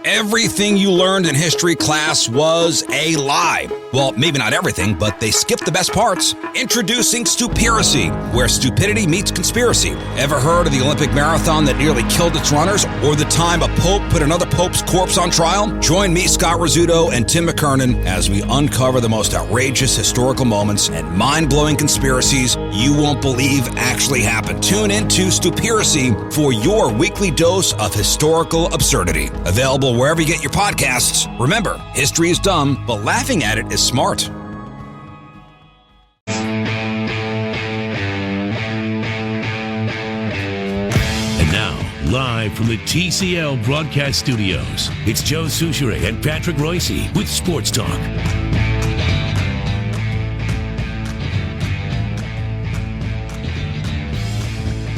Everything you learned in history class was a lie. Well, maybe not everything, but they skipped the best parts. Introducing Stupiracy, where stupidity meets conspiracy. Ever heard of the Olympic marathon that nearly killed its runners? Or the time a pope put another pope's corpse on trial? Join me, Scott Rizzuto, and Tim McKernan as we uncover the most outrageous historical moments and mind-blowing conspiracies you won't believe actually happened. Tune into Stupiracy for your weekly dose of historical absurdity. Available wherever you get your podcasts. Remember, history is dumb, but laughing at it is smart. And now, live from the TCL broadcast studios, it's Joe Souchere and Patrick Royce with Sports Talk.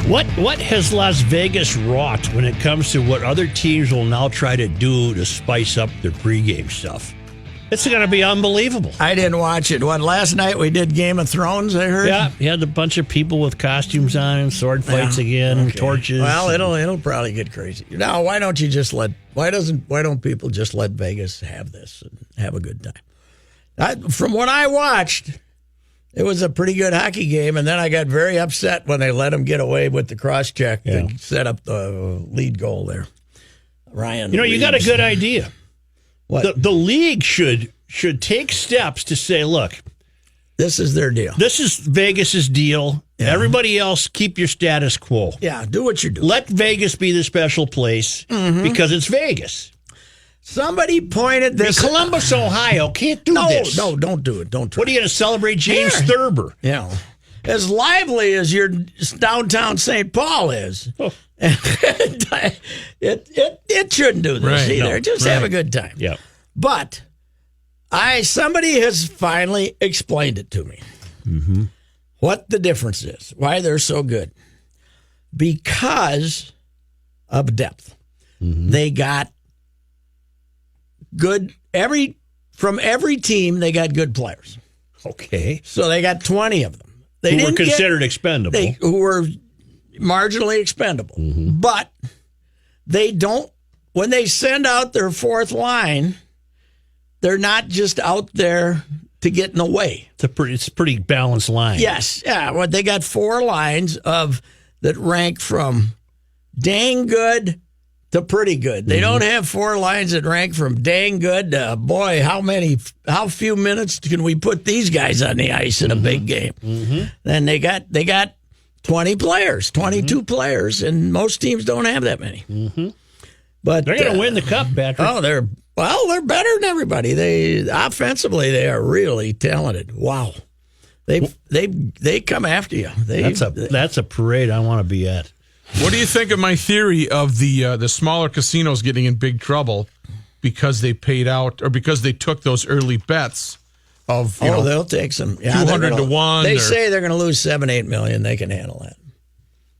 What has Las Vegas wrought when it comes to what other teams will now try to do to spice up their pregame stuff? It's going to be unbelievable. I didn't watch it. Last night we did Game of Thrones, I heard? Yeah, you had a bunch of people with costumes on and sword fights again, torches. Well, it'll probably get crazy. Now, why don't people just let Vegas have this and have a good time? From what I watched, it was a pretty good hockey game, and then I got very upset when they let him get away with the cross-check to set up the lead goal there. Ryan Reeves. You got a good idea. What? The league should take steps to say, look, this is their deal. This is Vegas's deal. Yeah. Everybody else, keep your status quo. Yeah, do what you do. Let Vegas be the special place because it's Vegas. Somebody pointed this. Columbus, Ohio can't do this. No, don't do it. Don't try. What are you going to celebrate James Thurber? Yeah. As lively as your downtown St. Paul is, it shouldn't do this either. No, just have a good time. Yeah. But somebody has finally explained it to me. Mm-hmm. What the difference is, why they're so good. Because of depth. Mm-hmm. They got good from every team. They got good players. Okay, so they got 20 of them. They who were considered expendable. Who were marginally expendable, but they don't. When they send out their fourth line, they're not just out there to get in the way. It's a pretty balanced line. Yes, yeah. Well, they got four lines that rank from dang good to pretty good. They don't have four lines that rank from dang good to, boy, how few minutes can we put these guys on the ice in a big game? Then they got 20 players, 22 players, and most teams don't have that many. But they're going to win the cup, Patrick. Oh, they're better than everybody. Offensively, they are really talented. Wow. They come after you. That's a parade I want to be at. What do you think of my theory of the smaller casinos getting in big trouble because they paid out or because they took those early bets of they'll take some 200 to 1. They say they're going to lose $7-8 million. They can handle that.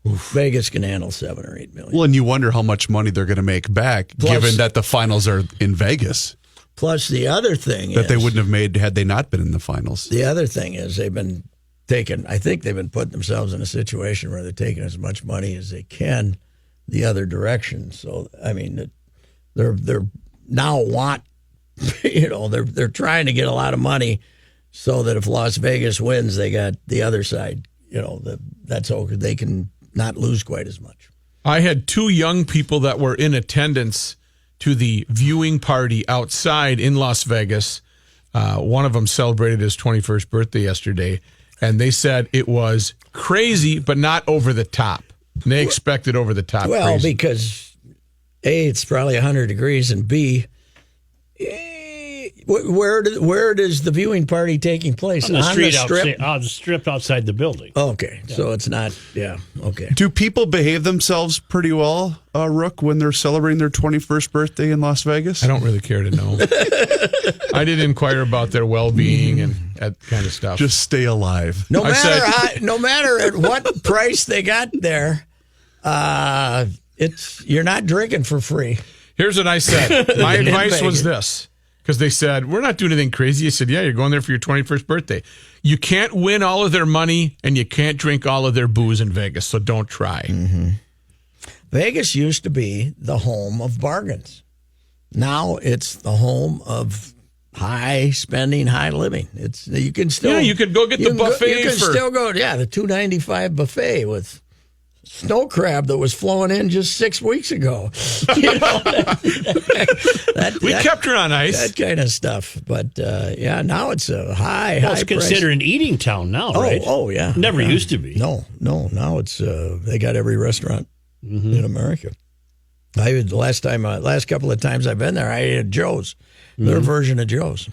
Oof. Vegas can handle $7 or $8 million. Well, and you wonder how much money they're going to make back, given that the finals are in Vegas. Plus, the other thing that they wouldn't have made had they not been in the finals. The other thing is they've been putting themselves in a situation where they're taking as much money as they can the other direction. So, I mean, they're now they're trying to get a lot of money so that if Las Vegas wins, they got the other side, that's okay. They can not lose quite as much. I had two young people that were in attendance to the viewing party outside in Las Vegas. One of them celebrated his 21st birthday yesterday. And they said it was crazy, but not over the top. And they expected over the top. Well, crazy. Because A, it's probably 100 degrees, and B, where is the viewing party taking place? On the strip? The strip outside the building. Okay, so it's not, okay. Do people behave themselves pretty well, Rook, when they're celebrating their 21st birthday in Las Vegas? I don't really care to know. I did inquire about their well-being and that kind of stuff. Just stay alive. No matter at what price they got there, you're not drinking for free. Here's what I said. My advice was this. Because they said, we're not doing anything crazy. I said, yeah, you're going there for your 21st birthday. You can't win all of their money, and you can't drink all of their booze in Vegas, so don't try. Vegas used to be the home of bargains. Now it's the home of high spending, high living. You can still you could go get the buffet you can for still go the $2.95 buffet with snow crab that was flowing in just 6 weeks ago. We kept her on ice. That kind of stuff. But now it's a high It's considered an eating town now, right? Oh yeah. Never used to be. No. Now it's they got every restaurant in America. Last couple of times I've been there, I ate at Joe's. Their version of Joe's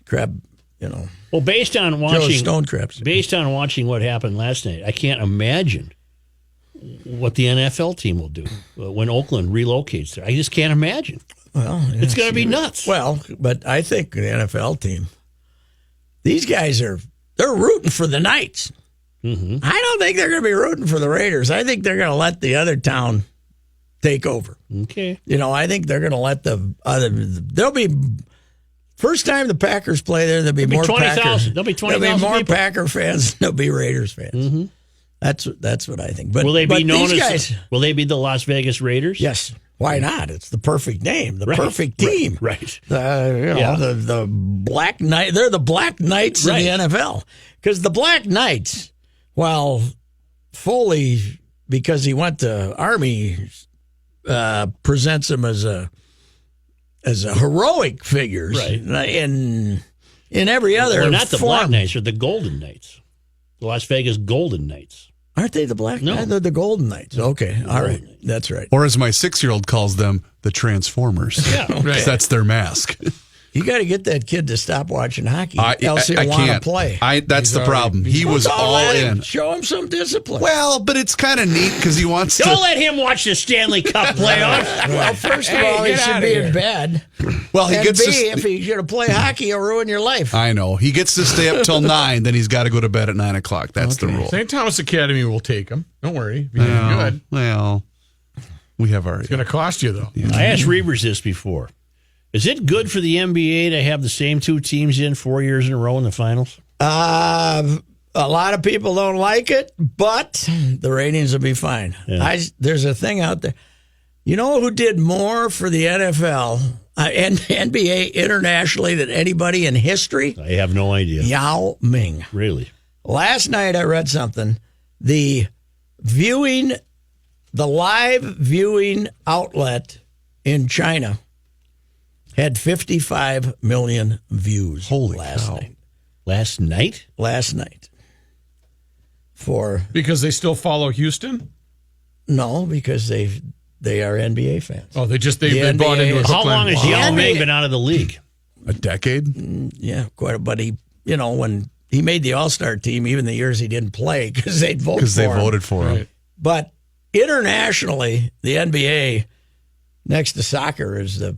crab. Well, based on Joe's watching stone crabs. Based on watching what happened last night, I can't imagine what the NFL team will do when Oakland relocates there. I just can't imagine. Well, it's going to be nuts. Well, but I think the NFL team, these guys they're rooting for the Knights. I don't think they're going to be rooting for the Raiders. I think they're going to let the other town take over. Okay. I think they're going to let there'll be, first time the Packers play there, there'll be more 20,000. There'll be 20,000 more people. Packer fans than there'll be Raiders fans. That's what I think. But will they be known these as? Guys, will they be the Las Vegas Raiders? yes. Why not? It's the perfect name, the perfect team. Right. The Black Knight. They're the Black Knights in the NFL. Because the Black Knights, while Foley, because he went to Army, presents him as a heroic figure, right? In every other. They're not the form. Black Knights; they're the Golden Knights, the Las Vegas Golden Knights. Aren't they the Black Knights? They're the Golden Knights. Okay, all right, that's right. Or as my 6-year-old calls them, the Transformers. Yeah, right. That's their mask. You got to get that kid to stop watching hockey, else he'll want to play. That's the problem. He was all in. Show him some discipline. Well, but it's kind of neat because he wants to. Don't let him watch the Stanley Cup playoffs. Well, first of all, he should be in bed. Well, he and gets B, to. if he's going to play hockey, he'll ruin your life. I know. He gets to stay up till 9, then he's got to go to bed at 9 o'clock. That's the rule. St. Thomas Academy will take him. Don't worry. Good. Well, we have our. It's going to cost you, though. I asked Reavers this before. Is it good for the NBA to have the same two teams in 4 years in a row in the finals? A lot of people don't like it, but the ratings will be fine. Yeah. There's a thing out there. You know who did more for the NFL and NBA internationally than anybody in history? I have no idea. Yao Ming. Really? Last night I read something. The live viewing outlet in China had 55 million views. Holy last cow. night. Last night? Last night. Because they still follow Houston? No, because they are NBA fans. Oh, they NBA bought into it. How long has Yao Ming been out of the league? A decade? Yeah, quite a but he when he made the All-Star team, even the years he didn't play, because they voted for him. But internationally, the NBA, next to soccer, is the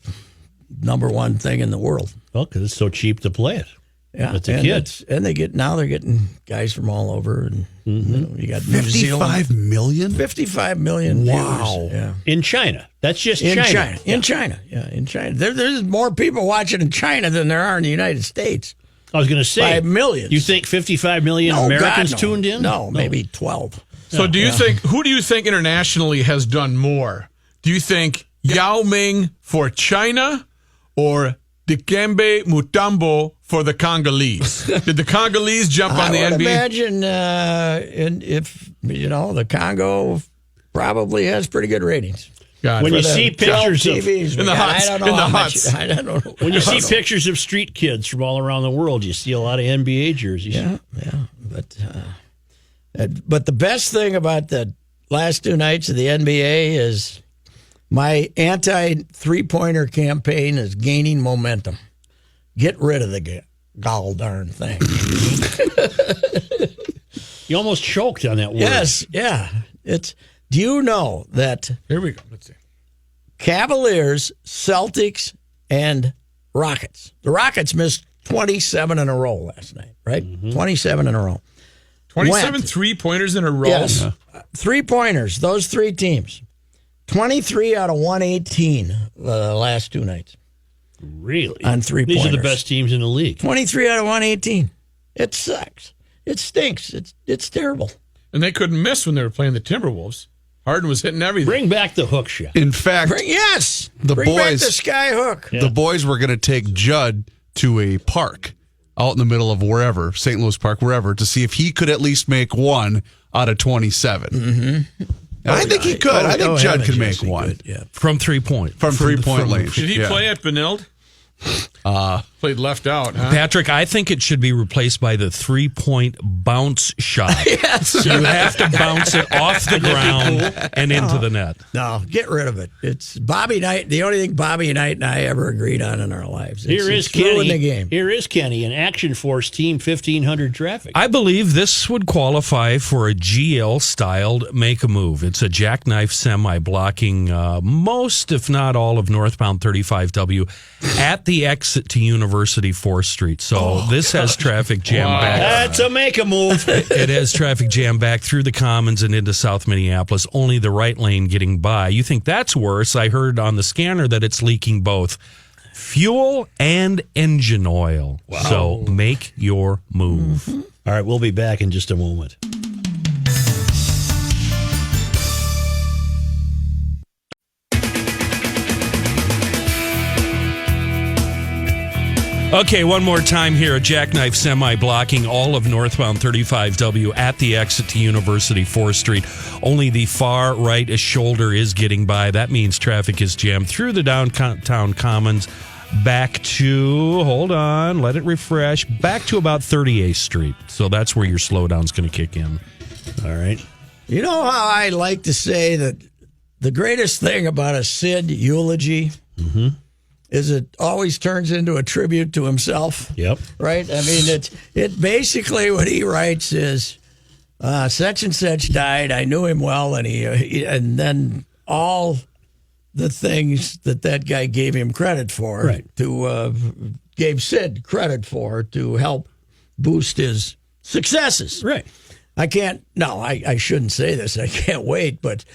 number one thing in the world. Well, because it's so cheap to play it. Yeah, With the kids. And they're getting guys from all over, and you got New Zealand. 55 million? 55 million Wow. views. Yeah. In China. That's just In China. China. In China. Yeah, in China. There's more people watching in China than there are in the United States. I was going to say. By millions. You think 55 million Americans God, no. tuned in? No, maybe 12. So who do you think internationally has done more? Do you think Yao Ming for China or Dikembe Mutombo for the Congolese? Did the Congolese jump on the I would NBA? imagine if, the Congo probably has pretty good ratings. God, When for you the- see pictures of TVs, in the huts, I don't know in the how much- huts. I don't know. when you see pictures of street kids from all around the world, you see a lot of NBA jerseys. Yeah. But the best thing about the last two nights of the NBA is my anti-three-pointer campaign is gaining momentum. Get rid of the gall darn thing. You almost choked on that word. Yes, yeah. Do you know that Here we go. Let's see. Cavaliers, Celtics, and Rockets. The Rockets missed 27 in a row last night, right? 27 in a row. 27 Went. three-pointers in a row? Yes. 3-pointers, those three teams. 23 out of 118 the last two nights. Really? On 3-pointers. These are the best teams in the league. 23 out of 118. It sucks. It stinks. It's terrible. And they couldn't miss when they were playing the Timberwolves. Harden was hitting everything. Bring back the hook shot. In fact, Bring back boys- the sky hook. the boys were going to take Judd to a park out in the middle of wherever, St. Louis Park, wherever, to see if he could at least make one out of 27. Mm-hmm. I think he could. I think Judd could make one. Yeah. From 3-point. From 3-point range. Did he Yeah. play at Benilde? Played left out, huh? Patrick, I think it should be replaced by the 3-point bounce shot. Yes. So you have to bounce it off the ground and into the net. No, get rid of it. It's Bobby Knight. The only thing Bobby Knight and I ever agreed on in our lives. Here is it's ruined Kenny. the game. Here is Kenny, an Action Force Team 1500 traffic. I believe this would qualify for a GL-styled make a move. It's a jackknife semi blocking most, if not all, of northbound 35W at the exit to University 4th Street. So this has traffic jam back. That's a make a move. It has traffic jam back through the Commons and into South Minneapolis, only the right lane getting by. You think that's worse? I heard on the scanner that it's leaking both fuel and engine oil. Wow. So make your move. All right, we'll be back in just a moment. Okay, one more time here. A jackknife semi blocking all of northbound 35W at the exit to University 4th Street. Only the far right shoulder is getting by. That means traffic is jammed through the downtown Commons back to, hold on, let it refresh, back to about 38th Street. So that's where your slowdown's going to kick in. All right. You know how I like to say that the greatest thing about a Sid eulogy is it always turns into a tribute to himself. Yep. Right? I mean, it basically what he writes is such and such died. I knew him well, and he and then all the things that guy gave him credit for, Right. Gave Sid credit for to help boost his successes. Right. I shouldn't say this. I can't wait, but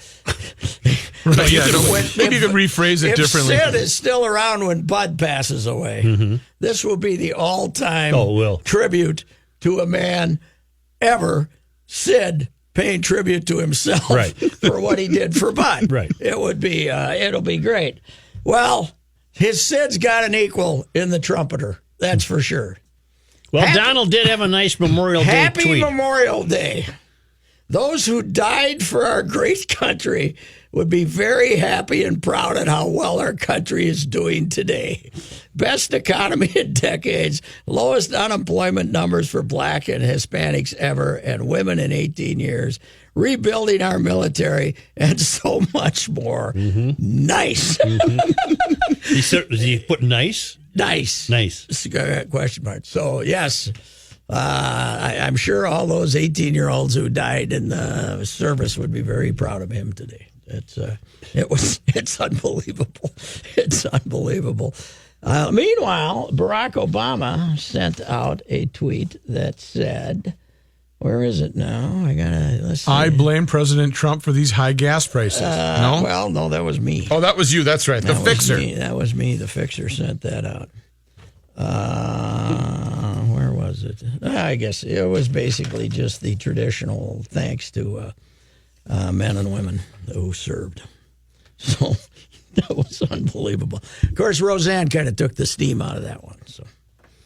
Right, you could rephrase it if differently. Sid is still around when Bud passes away, this will be the all-time tribute to a man ever, Sid, paying tribute to himself Right. for what he did for Bud. Right. It would be, it'll be great. Well, his Sid's got an equal in the trumpeter. That's for sure. Well, Donald did have a nice Memorial Day Happy tweet. Memorial Day. Those who died for our great country would be very happy and proud at how well our country is doing today. Best economy in decades, lowest unemployment numbers for black and Hispanics ever, and women in 18 years, rebuilding our military, and so much more. Nice. Did he put nice? Nice. Nice. Question mark. So, yes, I'm sure all those 18-year-olds who died in the service would be very proud of him today. It's unbelievable. It's unbelievable. Meanwhile, Barack Obama sent out a tweet that said, where is it now? Let's see. I blame President Trump for these high gas prices. No? Well, no, that was me. Oh, that was you. That's right. The fixer. That was me. The fixer sent that out. Where was it? I guess it was basically just the traditional thanks to men and women who served. So that was unbelievable. Of course, Roseanne kind of took the steam out of that one. So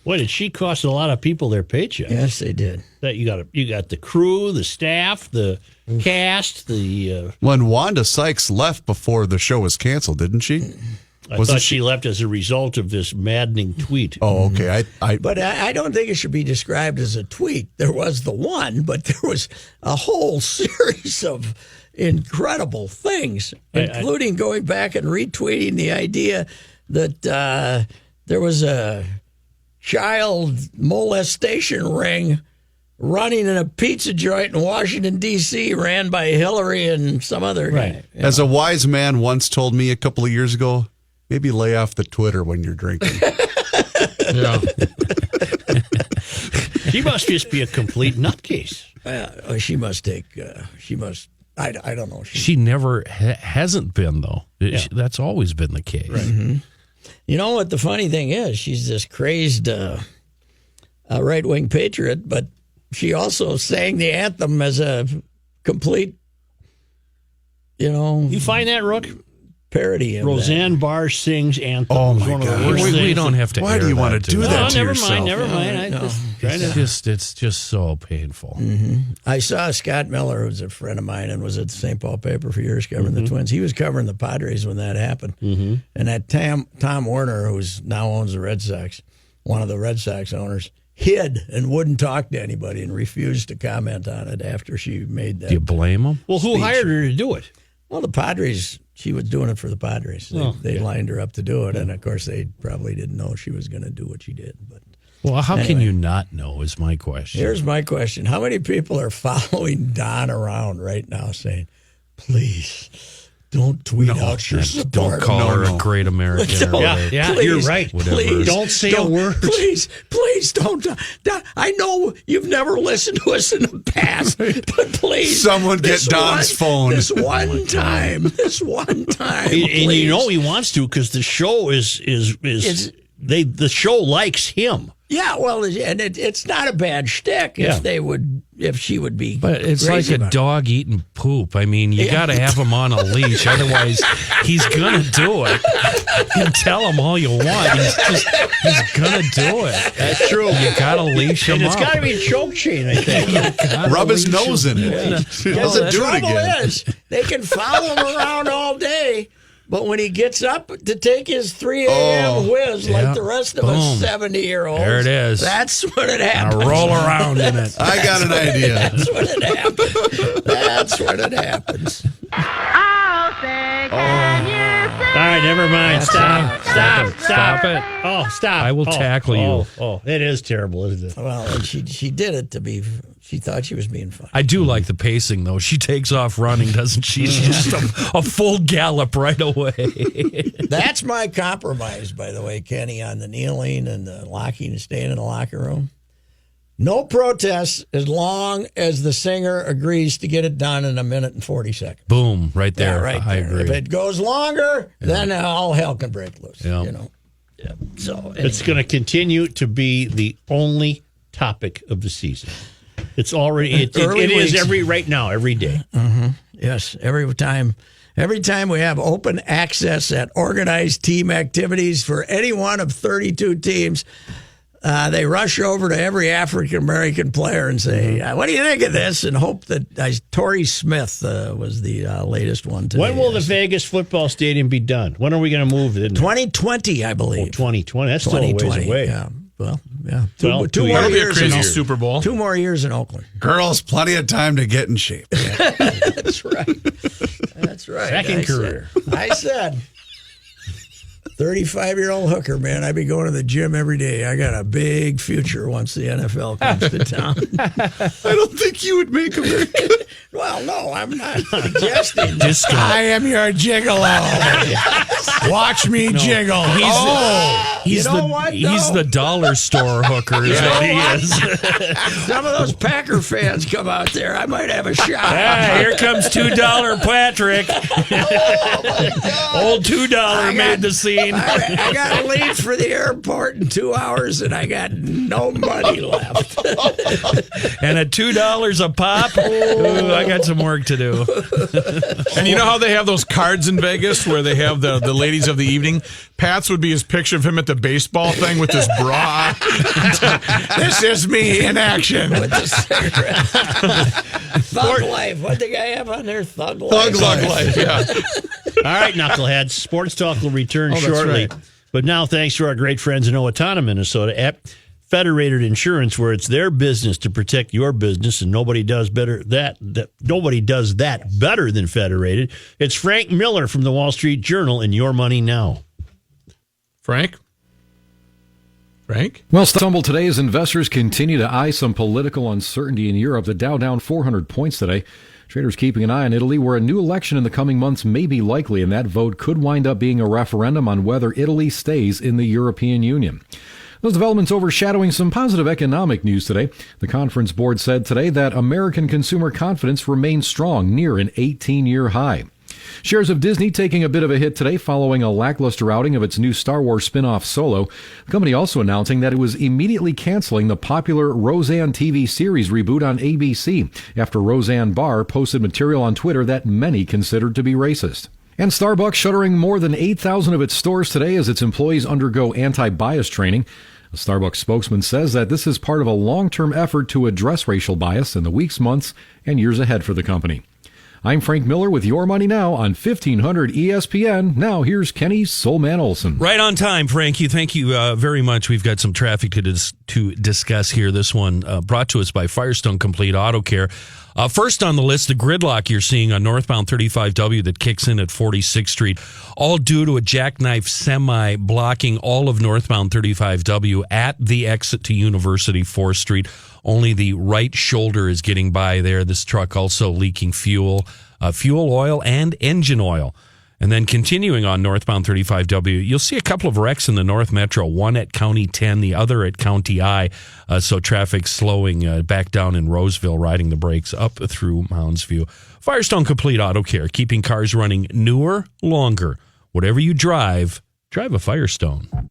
Boy, did she cost a lot of people their paycheck. yes, they did. That you got the crew, the staff, the cast, the. When Wanda Sykes left before the show was canceled, didn't she? I thought she left as a result of this maddening tweet. Oh, okay. But I don't think it should be described as a tweet. There was the one, but there was a whole series of incredible things, including going back and retweeting the idea that there was a child molestation ring running in a pizza joint in Washington, D.C., ran by Hillary and some other guy. Right. As a wise man once told me a couple of years ago, maybe lay off the Twitter when you're drinking. Yeah. She must just be a complete nutcase. She must take. I don't know. She never hasn't been, though. That's always been the case. Right. Mm-hmm. You know what the funny thing is? She's this crazed right-wing patriot, but she also sang the anthem as a complete You find that, Rook? Parody of Roseanne Barr sings Anthem. Oh, It was my one of the God. worst We things. don't have to. Why do you want to do that to never yourself? Never mind. It's just so painful. I saw Scott Miller, who's a friend of mine and was at the St. Paul paper for years covering the Twins. He was covering the Padres when that happened. And that Tom Werner, who's now owns the Red Sox, one of the Red Sox owners, hid and wouldn't talk to anybody and refused to comment on it after she made that. Do you blame him? Well, who hired her to do it? Well, the Padres, she was doing it for the Padres. They lined her up to do it, and of course they probably didn't know she was going to do what she did. But Well, how can Anyway. you not know is my question. here's my question. How many people are following Don around right now saying, please, don't tweet out your support? Don't call her a great American. or Yeah, a- yeah, Please, you're right. Please, Don't say a word. Please don't. I know you've never listened to us in the past, but please. Someone get this Don's phone. This one time. And please. you know he wants to because the show the show likes him. Yeah, well, and it's not a bad shtick Yeah. if she would be. But it's like crazy a about it. dog eating poop. I mean, you got to have him on a leash. Otherwise, he's going to do it. You can tell him all you want. He's going to do it. That's true. You got to leash him And it's up. got to be a choke chain, I think. Rub his nose in it. He Well, doesn't the do it trouble again. is, they can follow him around all day, but when he gets up to take his 3 a.m. whiz yeah. like the rest of us Boom. 70-year-olds, There it is. That's when it Now happens. roll around in it. I got an idea. That's when it happens. That's when it happens. All right, never mind. Stop it. Oh, stop. I will tackle you. Oh, it is terrible, isn't it? Well, and she did it to be. She thought she was being funny. I do like the pacing, though. She takes off running, doesn't she? She's just a full gallop right away. That's my compromise, by the way, Kenny, on the kneeling and the locking and staying in the locker room. No protests as long as the singer agrees to get it done in 1 minute and 40 seconds. Boom, right there. Yeah, right I there. agree. If it goes longer, then all hell can break loose. Yeah. You know. Yeah. So It's going to continue to be the only topic of the season. It's already it is weeks. right now, every day. yes, every time we have open access at organized team activities for any one of 32 teams, they rush over to every African American player and say, "What do you think of this?" And hope that Torrey Smith was the latest one today. When will the Vegas football stadium be done? When are we going to move it? 2020, I believe. 2020. That's still a ways away. Yeah. Well, yeah. Well, Two two more That'll be a years in crazy Oakland. Super Bowl. 2 more years in Oakland. Girls, plenty of time to get in shape. That's right. That's right. Second career. I said, 35-year-old hooker, man. I'd be going to the gym every day. I got a big future once the NFL comes to town. I don't think you would make a very good. Well, no, I'm not suggesting. I am your gigolo. Watch me jiggle. He's You know what, he's though? the dollar store hooker is what he is. Some of those Packer fans come out there. I might have a shot. Ah, here comes $2 Patrick. Old $2 made the scene. I got to leave for the airport in 2 hours, and I got no money left. And at $2 a pop, ooh, I got some work to do. And you know how they have those cards in Vegas where they have the ladies of the evening? Pat's would be his picture of him at the baseball thing with his bra. This is me in action. Thug Life. What the guy have on there? Thug Life. Thug life. Yeah. All right, knuckleheads. Sports Talk will return that's shortly. right. But now, thanks to our great friends in Owatonna, Minnesota, at Federated Insurance, where it's their business to protect your business, and nobody does nobody does that better than Federated. It's Frank Miller from the Wall Street Journal and Your Money Now. Frank? Well, stumble today as investors continue to eye some political uncertainty in Europe. The Dow down 400 points today. Traders keeping an eye on Italy, where a new election in the coming months may be likely, and that vote could wind up being a referendum on whether Italy stays in the European Union. Those developments overshadowing some positive economic news today. The conference board said today that American consumer confidence remains strong, near an 18-year high. Shares of Disney taking a bit of a hit today following a lackluster outing of its new Star Wars spin-off Solo. The company also announcing that it was immediately canceling the popular Roseanne TV series reboot on ABC after Roseanne Barr posted material on Twitter that many considered to be racist. And Starbucks shuttering more than 8,000 of its stores today as its employees undergo anti-bias training. A Starbucks spokesman says that this is part of a long-term effort to address racial bias in the weeks, months, and years ahead for the company. I'm Frank Miller with Your Money Now on 1500 ESPN. Now here's Kenny Soulman Olson. Right on time, Frankie. Thank you very much. We've got some traffic to discuss here. This one brought to us by Firestone Complete Auto Care. First on the list, the gridlock you're seeing on northbound 35W that kicks in at 46th Street, all due to a jackknife semi blocking all of northbound 35W at the exit to University 4th Street. Only the right shoulder is getting by there. This truck also leaking fuel oil, and engine oil. And then continuing on northbound 35W, you'll see a couple of wrecks in the North Metro, one at County 10, the other at County I. So traffic slowing back down in Roseville, riding the brakes up through Mounds View. Firestone Complete Auto Care, keeping cars running newer, longer. Whatever you drive a Firestone.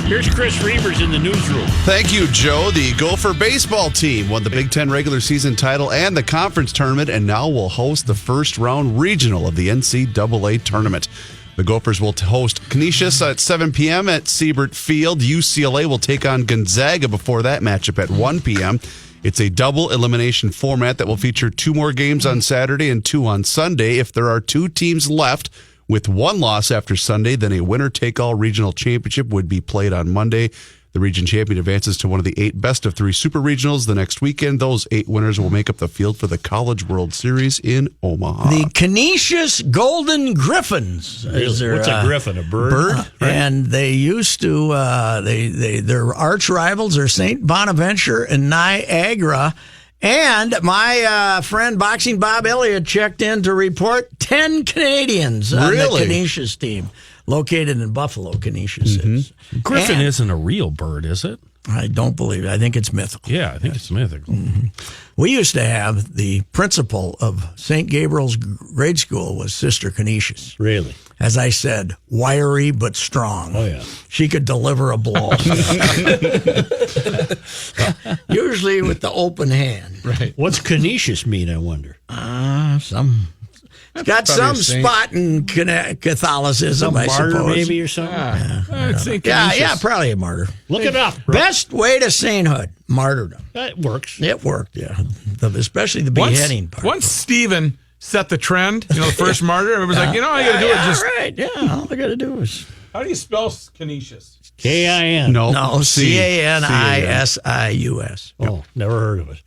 Here's Chris Reavers in the newsroom. Thank you, Joe. The Gopher baseball team won the Big Ten regular season title and the conference tournament, and now will host the first round regional of the NCAA tournament. The Gophers will host Canisius at 7 p.m. at Siebert Field. UCLA will take on Gonzaga before that matchup at 1 p.m. It's a double elimination format that will feature 2 more games on Saturday and 2 on Sunday. If there are 2 teams left with 1 loss after Sunday, then a winner-take-all regional championship would be played on Monday. The region champion advances to one of the 8 best-of-3 super regionals the next weekend. Those 8 winners will make up the field for the College World Series in Omaha. The Canisius Golden Griffins. What's a griffin? A bird? Right? And they used to, their arch rivals are St. Bonaventure and Niagara. And my friend Boxing Bob Elliott checked in to report 10 Canadians on the Canisius team, located in Buffalo, Canisius is. Griffin isn't a real bird, is it? I don't believe it. I think it's mythical. Yeah, I think it's mythical. Mm-hmm. We used to have the principal of St. Gabriel's grade school was Sister Canisius. Really? As I said, wiry but strong. Oh, yeah. She could deliver a blow. Usually with the open hand. Right. What's Canisius mean, I wonder? It's got some spot in Catholicism, I martyr suppose. maybe or something? Yeah, probably a martyr. Look it up. Best way to sainthood, martyrdom. That works. It worked, yeah. Especially the beheading part. Once Stephen set the trend, the first martyr, everybody's like, all you got to do is just... Right, yeah, all I got to do is... How do you spell Canisius? K-I-N. No, Canisius. Oh, never heard of it.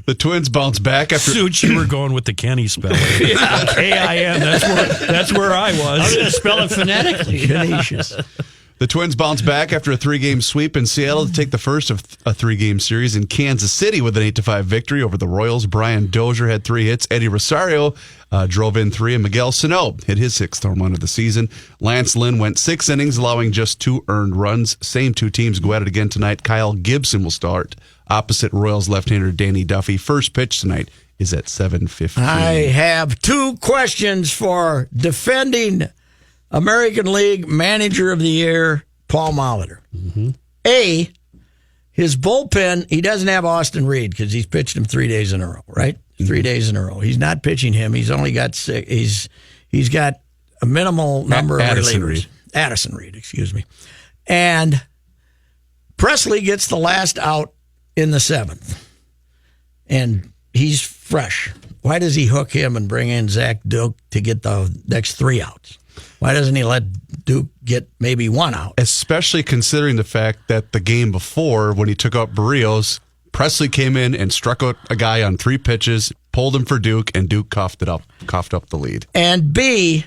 The Twins bounce back after... Suits, you were going with the Kenny spelling. Yeah, K-I-N. That's where I was. I was going to spell it phonetically. Canisius. The Twins bounce back after a 3-game sweep in Seattle to take the first of a 3-game series in Kansas City with an 8-5 victory over the Royals. Brian Dozier had 3 hits. Eddie Rosario drove in 3, and Miguel Sano hit his 6th home run of the season. Lance Lynn went 6 innings, allowing just 2 earned runs. Same 2 teams go at it again tonight. Kyle Gibson will start opposite Royals left-hander Danny Duffy. First pitch tonight is at 7:15. I have 2 questions for defending American League Manager of the Year, Paul Molitor. Mm-hmm. A, his bullpen, he doesn't have Austin Reed because he's pitched him 3 days in a row, right? Mm-hmm. 3 days in a row. He's not pitching him. He's only got 6. He's got a minimal number of relievers. Addison Reed, excuse me. And Presley gets the last out in the 7th. And he's fresh. Why does he hook him and bring in Zach Duke to get the next 3 outs? Why doesn't he let Duke get maybe 1 out? Especially considering the fact that the game before, when he took out Barrios, Presley came in and struck out a guy on 3 pitches, pulled him for Duke, and Duke coughed up the lead. And B,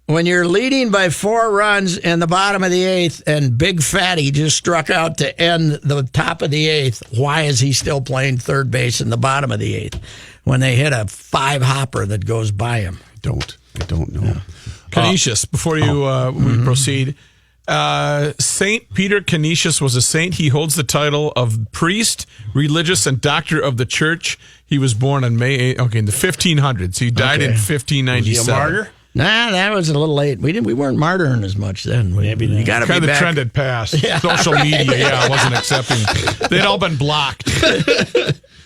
when you're leading by 4 runs in the bottom of the 8th and Big Fatty just struck out to end the top of the 8th, why is he still playing third base in the bottom of the 8th when they hit a 5-hopper that goes by him? I don't know. Yeah. Canisius, before you we proceed, Saint Peter Canisius was a saint. He holds the title of priest, religious, and doctor of the church. He was born on May 8, in the 1500s. He died in 1597. Was he a martyr? Nah, that was a little late. We weren't martyring as much then. Maybe you got to be Kind of the back. trend had passed. Social media, wasn't accepting. They'd all been blocked.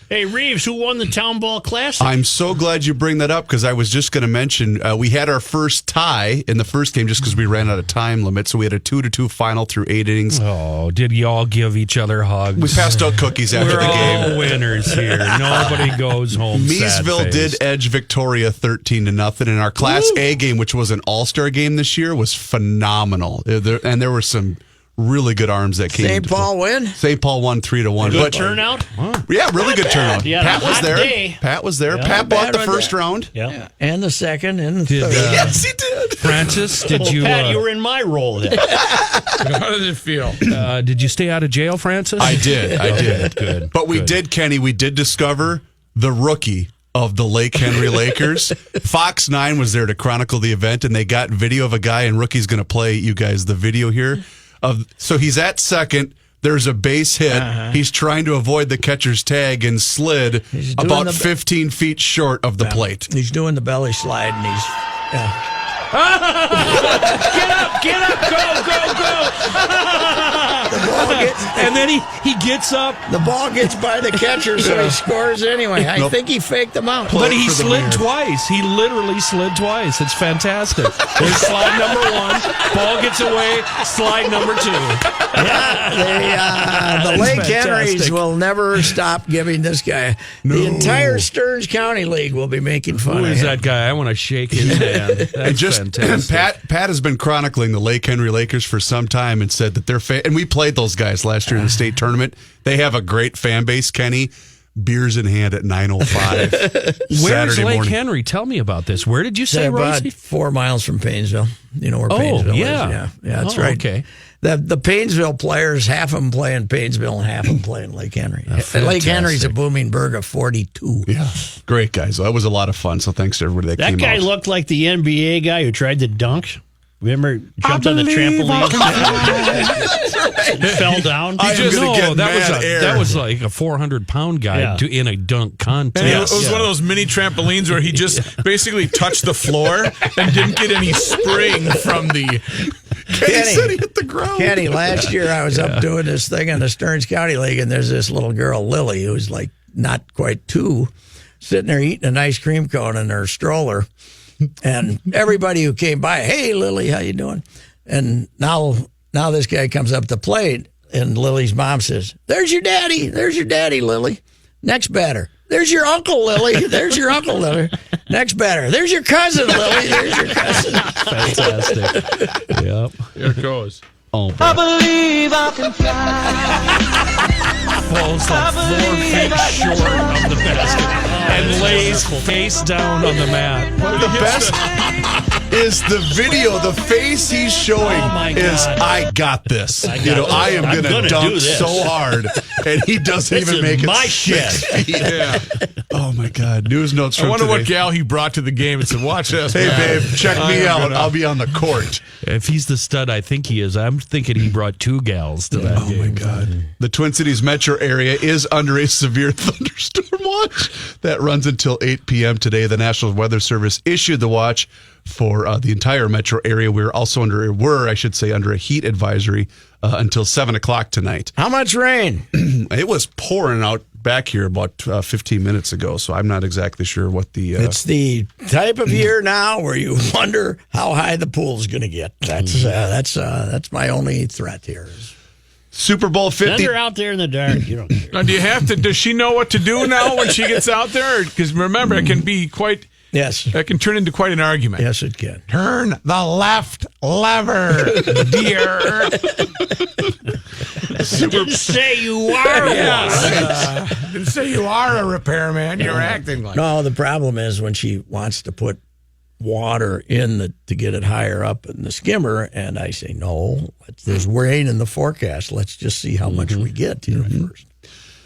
Hey, Reeves, who won the Town Ball Classic? I'm so glad you bring that up because I was just going to mention we had our first tie in the first game just because we ran out of time limit. So we had a 2-2 final through 8 innings. Oh, did you all give each other hugs? We passed out cookies after We're the game. all winners here. Nobody goes home. Meesville did edge Victoria 13-0, and our Class A game, which was an all-star game this year, was phenomenal. There were some really good arms that came. St. Paul win? St. Paul won 3-1. Good turnout? Yeah, really good turnout. Yeah, Pat was hot there. day. Pat was there. Yeah. Pat bought the Pat was first there. round. Yeah. And the second and the Did, third. Yes, he did. Francis, did Well, you? Pat, you were in my role then. How did it feel? Did you stay out of jail, Francis? I did. Good. But we did, Kenny, we did discover the rookie of the Lake Henry Lakers. Fox 9 was there to chronicle the event, and they got video of a guy, and Rookie's going to play you guys the video here. So he's at second. There's a base hit. He's trying to avoid the catcher's tag and slid He's doing about the- 15 feet short of the plate. He's doing the belly slide and he's. Get up, go. And then he gets up, The ball gets by the catcher, so he scores anyway. I think he faked them out. but he for the slid mirror. twice. He literally slid twice. It's fantastic. There's slide number 1. Ball gets away. Slide number 2. The Lake Henrys fantastic. will never stop giving this guy. The entire Stearns County League will be making fun Who of is him. that guy? I want to shake his hand. That's And just fantastic. Pat has been chronicling the Lake Henry Lakers for some time and said that they're and we played those guys last year in the state tournament. They have a great fan base, Kenny. Beers in hand at 9:05. Where's Saturday Lake morning. Henry? Tell me about this. Where did you say, They're about Royce? 4 miles from Paynesville. You know where Oh, Paynesville yeah. is? Yeah, that's Oh, right. okay. The Paynesville players, half of them play in Paynesville and half of them play in Lake Henry. Lake Henry's a booming burg of 42. Yeah, great guys. That was a lot of fun. So thanks to everybody that That came guy out. looked like the NBA guy who tried to dunk. Remember, jumped on the trampoline, fell down. I am No, gonna get mad air. that was like a 400-pound guy Yeah. in a dunk contest. And it was one of those mini trampolines where he just basically touched the floor and didn't get any spring from the. Kenny said he hit the ground. Kenny, last year I was up doing this thing on the Stearns County League, and there's this little girl, Lily, who's like not quite 2, sitting there eating an ice cream cone in her stroller. And everybody who came by, hey, Lily, how you doing? And now this guy comes up the plate, and Lily's mom says, there's your daddy, Lily. Next batter. There's your uncle, Lily. There's your uncle, Lily. Next batter. There's your cousin, Lily. There's your cousin. Fantastic. Yep. Here it goes. Oh, I believe I can fly. Falls like 4 feet short of the basket and lays face down on the mat. but the best is the video. The face he's showing Oh, my is, God. I got this. I am I'm going to gonna dunk do this. so hard. And he doesn't This even is make it my 6 feet. Yeah. Oh, my God. News notes I from wonder today. what gal he brought to the game and said, watch this. Hey, man. babe, check I me am out. gonna- I'll be on the court. If he's the stud I think he is, I'm thinking he brought 2 gals to that game. Oh, my God. The Twin Cities metro area is under a severe thunderstorm watch that runs until 8 p.m. today. The National Weather Service issued the watch for the entire metro area. We're also under a heat advisory until 7 o'clock tonight. How much rain? It was pouring out back here about 15 minutes ago, so I'm not exactly sure what the... It's the type of year now where you wonder how high the pool's going to get. That's my only threat here. Super Bowl Send 50... her out there in the dark. You don't care. Now, do you have to? Does she know what to do now when she gets out there? Because remember, it can be quite. Yes. That can turn into quite an argument. Yes, it can. Turn the left lever, dear. Didn't say you are Yes. Didn't say you are a repairman. You're acting like. No, the problem is when she wants to put water in to get it higher up in the skimmer, and I say, no, there's rain in the forecast. Let's just see how much we get first.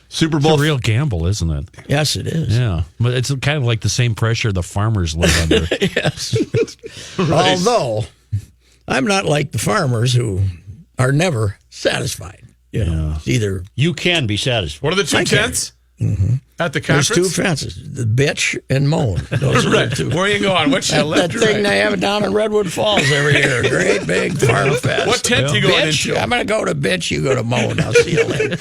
Super It's Bowl... a real gamble, isn't it? Yes, it is. Yeah. But it's kind of like the same pressure the farmers live under. Yes. Although I'm not like the farmers who are never satisfied. You know, it's either You can be satisfied. What are the two tents at the there's conference? two fences: the bitch and moan. Those are Right. the two. Where are you going? What's your That left or thing right? they have down in Redwood Falls every year. Great big farm fest. What tent you going bitch, into? I'm going to go to bitch. You go to moan. I'll see you later.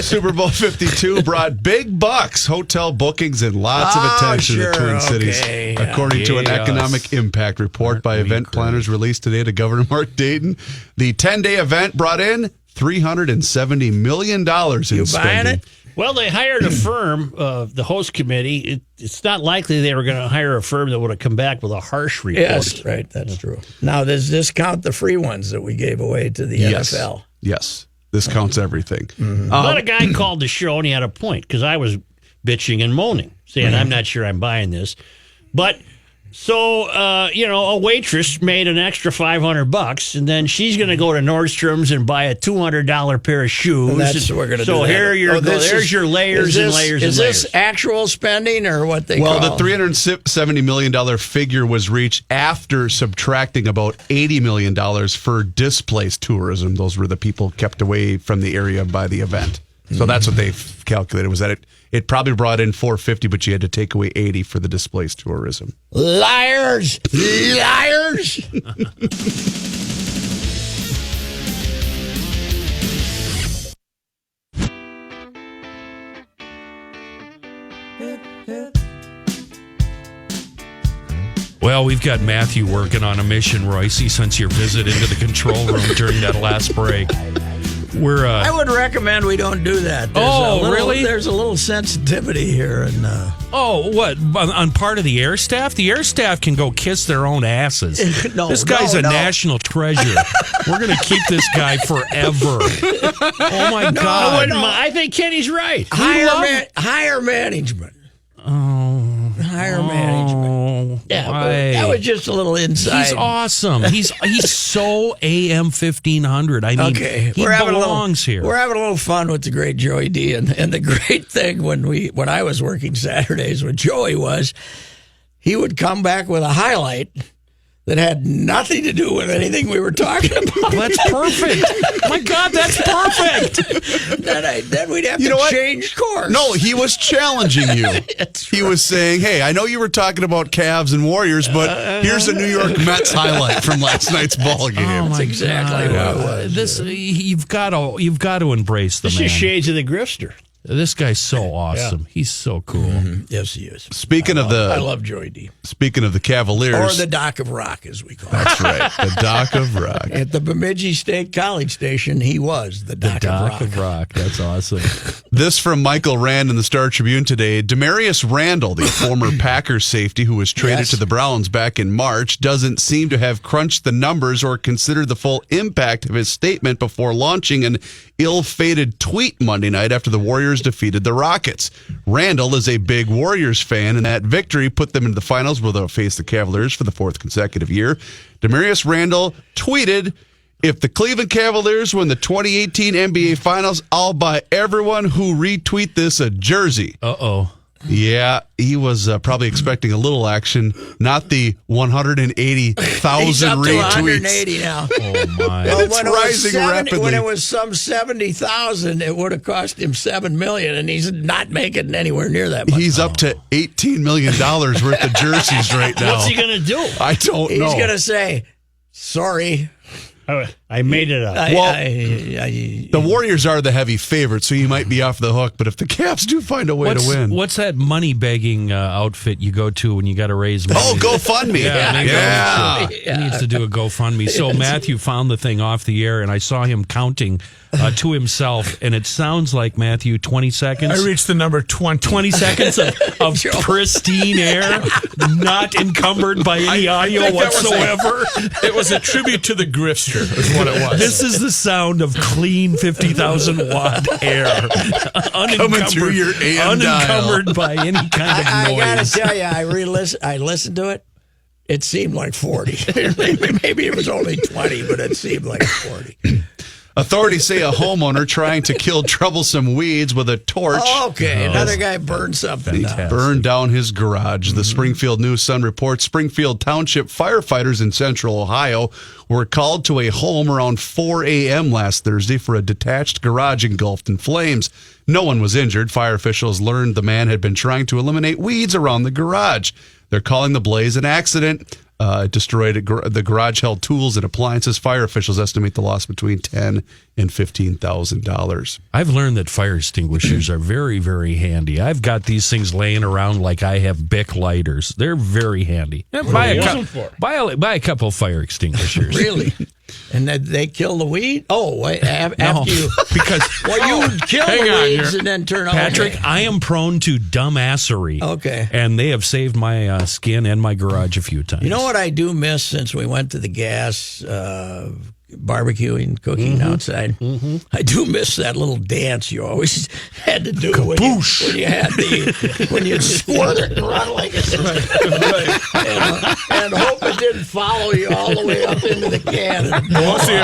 Super Bowl 52 brought big bucks, hotel bookings, and lots of attention to the Twin Cities. Okay. According to an economic impact report by event planners released today to Governor Mark Dayton, the 10-day event brought in $370 million in You buying spending. it? Well, they hired a firm, the host committee. It's not likely they were going to hire a firm that would have come back with a harsh report. Yes, right. That's true. Now, does this count the free ones that we gave away to the NFL? Yes. This counts everything. But a guy called the show and he had a point because I was bitching and moaning, saying, I'm not sure I'm buying this. But so, a waitress made an extra $500 and then she's going to go to Nordstrom's and buy a $200 pair of shoes. And that's what we're going to do. So that. here you go. There's your layers and layers and Is layers. this actual spending or what they Well, call the $370 million figure was reached after subtracting about $80 million for displaced tourism. Those were the people kept away from the area by the event. So that's what they calculated, was that it probably brought in $450, but you had to take away $80 for the displaced tourism. Liars! Liars! Well, we've got Matthew working on a mission, Royce, since your visit into the control room during that last break. We're I would recommend we don't do that. Really? There's a little sensitivity here, and what on part of the air staff? The air staff can go kiss their own asses. This guy's a national treasure. We're gonna keep this guy forever. Oh my God! I think Kenny's right. higher management. Higher management. Yeah, but that was just a little inside. He's awesome. He's so AM 1500. I mean, he belongs here. We're having a little fun with the great Joey D, and the great thing when I was working Saturdays with Joey was he would come back with a highlight that had nothing to do with anything we were talking about. That's perfect. My God, that's perfect. Then we'd have to change course. No, he was challenging you. He was saying, hey, I know you were talking about Cavs and Warriors, but here's a New York Mets highlight from last night's ball game. Oh my exactly God. what it was. This you've got to embrace the This man. is shades of the grifter. This guy's so awesome. He's so cool. Yes, he is. I love Joey D. Speaking of the Cavaliers. Or the Dock of Rock, as we call it. That's right. The Dock of Rock. At the Bemidji State College Station, he was the Dock, of Rock. That's awesome. This from Michael Rand in the Star Tribune today. Demarius Randall, the former Packers safety who was traded to the Browns back in March, doesn't seem to have crunched the numbers or considered the full impact of his statement before launching an ill-fated tweet Monday night after the Warriors defeated the Rockets. Randall is a big Warriors fan, and that victory put them into the finals where they'll face the Cavaliers for the fourth consecutive year. Demarius Randall tweeted, if the Cleveland Cavaliers win the 2018 NBA Finals, I'll buy everyone who retweet this a jersey. Uh-oh. Yeah, he was probably expecting a little action, not the 180,000 He's up to retweets. 180 now. Oh, my. And it's rising rapidly. When it was some 70,000, it would have cost him $7 million, and he's not making anywhere near that much. He's up to $18 million worth of jerseys right now. What's he going to do? I don't know. He's going to say, sorry. I made it up. The Warriors are the heavy favorites, so you might be off the hook. But if the Cavs do find a way to win. What's that money begging outfit you go to when you got to raise money? Oh, GoFundMe. Yeah. He needs to do a GoFundMe. So Matthew found the thing off the air, and I saw him counting to himself, and it sounds like, Matthew, 20 seconds. I reached the number 20. 20 seconds of pristine air, not encumbered by any audio whatsoever. It was a tribute to the grifter, is what it was. This is the sound of clean 50,000 watt air, Coming through your AM unencumbered by any kind of I got noise. to tell you, I listened to it. It seemed like 40. Maybe it was only 20, but it seemed like 40. Authorities say a homeowner trying to kill troublesome weeds with a torch. Okay, another guy burned something down. Burned down his garage. The Springfield News-Sun reports Springfield Township firefighters in central Ohio were called to a home around 4 a.m. last Thursday for a detached garage engulfed in flames. No one was injured. Fire officials learned the man had been trying to eliminate weeds around the garage. They're calling the blaze an accident. It destroyed the garage held tools and appliances. Fire officials estimate the loss between $10,000 and $15,000. I've learned that fire extinguishers are very, very handy. I've got these things laying around like I have Bic lighters. They're very handy. Buy a couple of fire extinguishers. Really? And they kill the weed? Oh, wait, after you... Because you kill the weeds and then turn on... Patrick, I am prone to dumbassery. Okay. And they have saved my skin and my garage a few times. You know what I do miss since we went to the gas barbecuing, cooking outside? Mm-hmm. I do miss that little dance you always had to do when you had when you'd squirt it and run like it. And hope it didn't follow you all the way up into the can.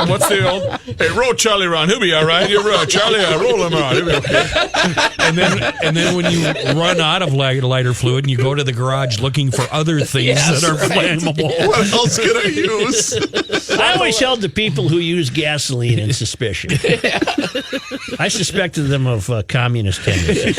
What's the old? Hey, roll Charlie around. He'll be all right. You're right, Charlie. Roll him around. He'll be okay. And then when you run out of lighter fluid and you go to the garage looking for other things that are flammable. What else could I use? I always held the people who use gasoline in suspicion. I suspected them of communist tendencies.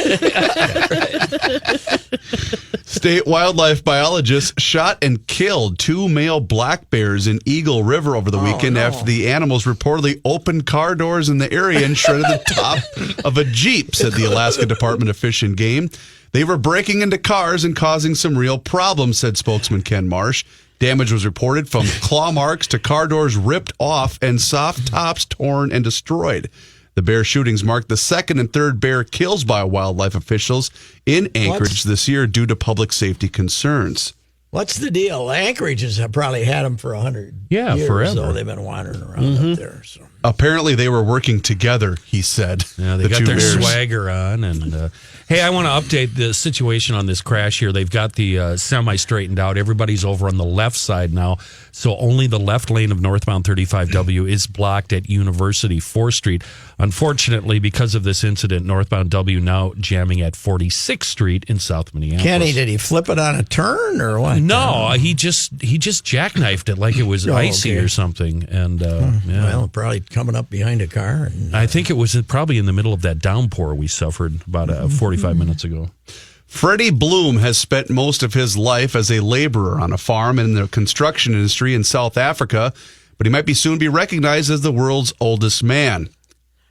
State wildlife biologists shot and killed 2 male black bears in Eagle River over the weekend after the animals reportedly opened car doors in the area and shredded the top of a Jeep, said the Alaska Department of Fish and Game. They were breaking into cars and causing some real problems, said spokesman Ken Marsh. Damage was reported from claw marks to car doors ripped off and soft tops torn and destroyed. The bear shootings marked the second and third bear kills by wildlife officials in Anchorage this year due to public safety concerns. What's the deal? Anchorage has probably had them for 100 years. Forever. So they've been wandering around up there. So. Apparently they were working together, he said. Yeah, they got 2 their bears. swagger on. And hey, I want to update the situation on this crash here. They've got the semi straightened out. Everybody's over on the left side now. So only the left lane of northbound 35W is blocked at University 4th Street. Unfortunately, because of this incident, northbound W now jamming at 46th Street in South Minneapolis. Kenny, did he flip it on a turn or what? No, he just jackknifed it like it was icy or something. And well, probably coming up behind a car. And, I think it was probably in the middle of that downpour we suffered about 45 minutes ago. Freddie Bloom has spent most of his life as a laborer on a farm in the construction industry in South Africa, but he might be soon be recognized as the world's oldest man.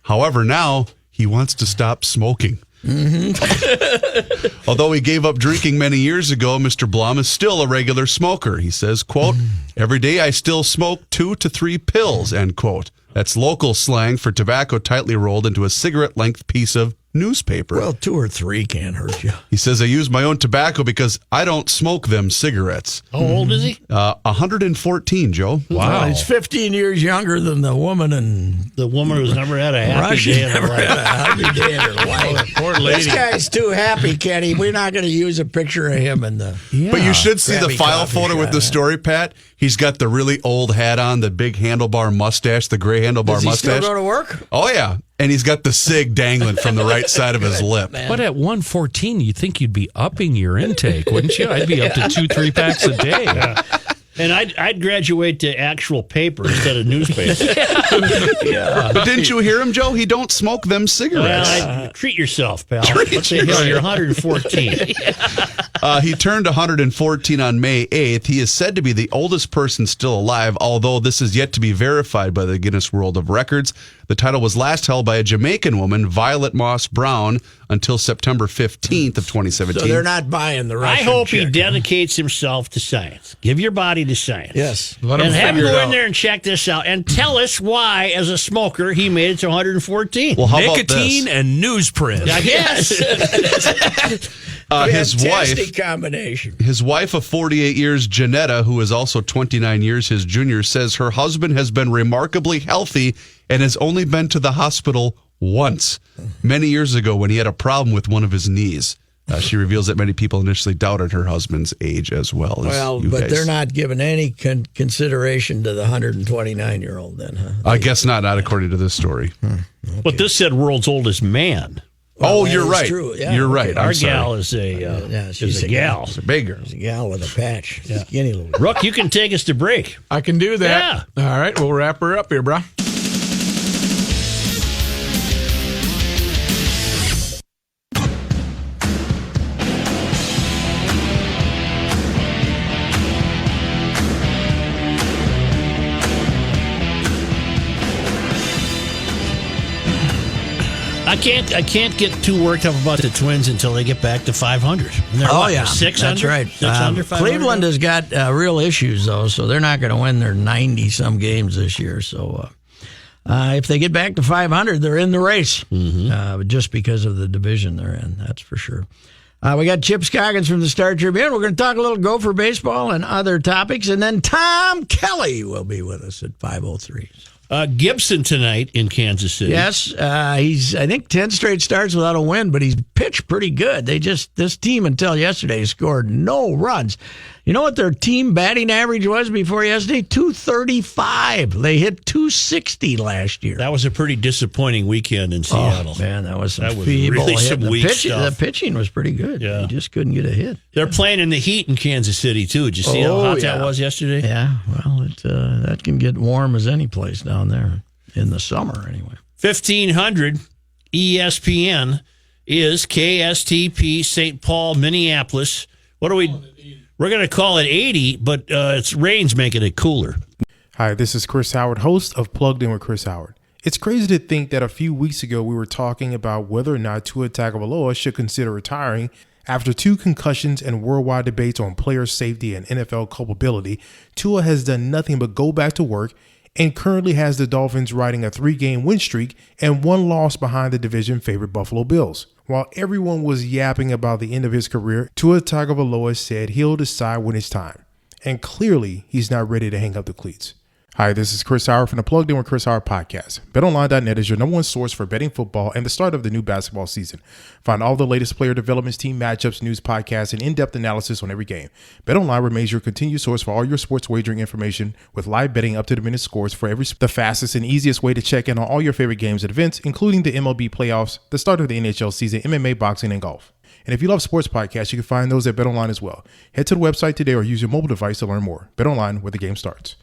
However, now he wants to stop smoking. Mm-hmm. Although he gave up drinking many years ago, Mr. Blum is still a regular smoker. He says, quote, "Every day I still smoke 2 to 3 pills," end quote. That's local slang for tobacco tightly rolled into a cigarette-length piece of newspaper. Well, 2 or 3 can't hurt you. He says, "I use my own tobacco because I don't smoke them cigarettes." How old is he? 114, Joe. Wow. Well, he's 15 years younger than the woman in The woman who's never had a happy Russia. day in her Never had life. a happy day in her life. Poor lady. This guy's too happy, Kenny. We're not going to use a picture of him in the... But you should see the Krabby file coffee photo with shop, the yeah. story, Pat. He's got the really old hat on, the big handlebar mustache, the gray handlebar Does he mustache. still go to work? Oh, yeah. And he's got the cig dangling from the right side of his lip. But at 114, you'd think you'd be upping your intake, wouldn't you? I'd be up to 2-3 packs a day. And I'd graduate to actual paper instead of newspaper. But didn't you hear him, Joe? He don't smoke them cigarettes. Well, treat yourself, pal. What the hell? You're 114. He turned 114 on May 8th. He is said to be the oldest person still alive, although this is yet to be verified by the Guinness World of Records. The title was last held by a Jamaican woman, Violet Moss Brown, until September 15th of 2017. So they're not buying the Russian I hope he chick. dedicates himself to science. Give your body to science. Yes. Let him And have him figure go it in out. there and check this out and tell us why, as a smoker, he made it to 114. Well, how Nicotine about and newsprint. I guess. this? Fantastic combination. His wife of 48 years, Janetta, who is also 29 years his junior, says her husband has been remarkably healthy and has only been to the hospital once, many years ago when he had a problem with one of his knees. She reveals that many people initially doubted her husband's age as well. Well, but they're not giving any consideration to the 129-year-old then, huh? I guess not according to this story. Okay. But this said world's oldest man. Well, that you're is right. true. Yeah, you're okay. right. Our I'm sorry. gal is she's a gal. It's a big girl. She's a gal with a patch. Skinny little girl. Rook, you can take us to break. I can do that. All right, we'll wrap her up here, bro. I can't get too worked up about the Twins until they get back to 500. They're 600. That's right. 600, 500? Cleveland has got real issues though, so they're not going to win their 90-some games this year. So if they get back to 500, they're in the race, just because of the division they're in. That's for sure. We got Chip Scoggins from the Star Tribune. We're going to talk a little Gopher baseball and other topics, and then Tom Kelly will be with us at 5:03. Gibson tonight in Kansas City. Yes, he's, I think, 10 straight starts without a win, but he's pitched pretty good. This team until yesterday scored no runs. You know what their team batting average was before yesterday? 235. They hit 260 last year. That was a pretty disappointing weekend in Seattle. Oh, man, that was some That was feeble really hit. some The weak pitching, stuff. The pitching was pretty good. Yeah. He just couldn't get a hit. They're playing in the heat in Kansas City, too. Did you see how hot that was yesterday? Yeah, well, that can get warm as any place down there in the summer anyway. 1500 ESPN is KSTP St. Paul, Minneapolis. What are we? We're going to call it 80, but it's rain's making it cooler. Hi, this is Chris Howard, host of Plugged In with Chris Howard. It's crazy to think that a few weeks ago we were talking about whether or not Tua Tagovailoa should consider retiring. After 2 concussions and worldwide debates on player safety and NFL culpability, Tua has done nothing but go back to work and currently has the Dolphins riding a 3-game win streak and 1 loss behind the division favorite Buffalo Bills. While everyone was yapping about the end of his career, Tua Tagovailoa said he'll decide when it's time. And clearly, he's not ready to hang up the cleats. Hi, this is Chris Howard from the Plugged In with Chris Howard podcast. BetOnline.net is your #1 source for betting football and the start of the new basketball season. Find all the latest player developments, team matchups, news, podcasts, and in-depth analysis on every game. BetOnline remains your continued source for all your sports wagering information with live betting, up-to-the-minute scores for the fastest and easiest way to check in on all your favorite games and events, including the MLB playoffs, the start of the NHL season, MMA, boxing, and golf. And if you love sports podcasts, you can find those at BetOnline as well. Head to the website today or use your mobile device to learn more. BetOnline, where the game starts.